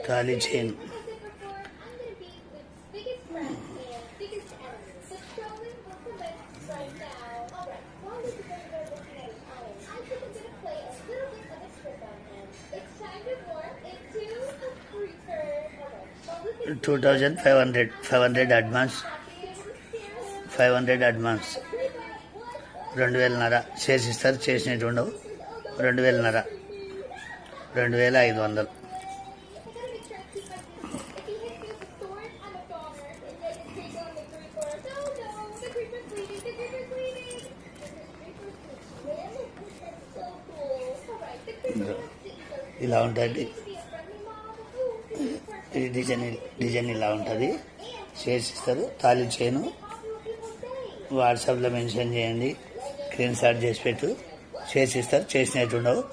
తాళి chain. $2,500 advance. 500 advance. 2,500 చేసిస్తారు. చేసినట్టు ఉండవు. 2,500. 2,500. ఇలా ఉంటుంది. ఇది డిజైన్ ఇలా ఉంటుంది. చేసిస్తారు. తాళి చైను వాట్సాప్లో మెన్షన్ చేయండి. స్క్రీన్ షాట్ చేసి పెట్టు. చేసిస్తారు. చేసినట్టు ఉండవు.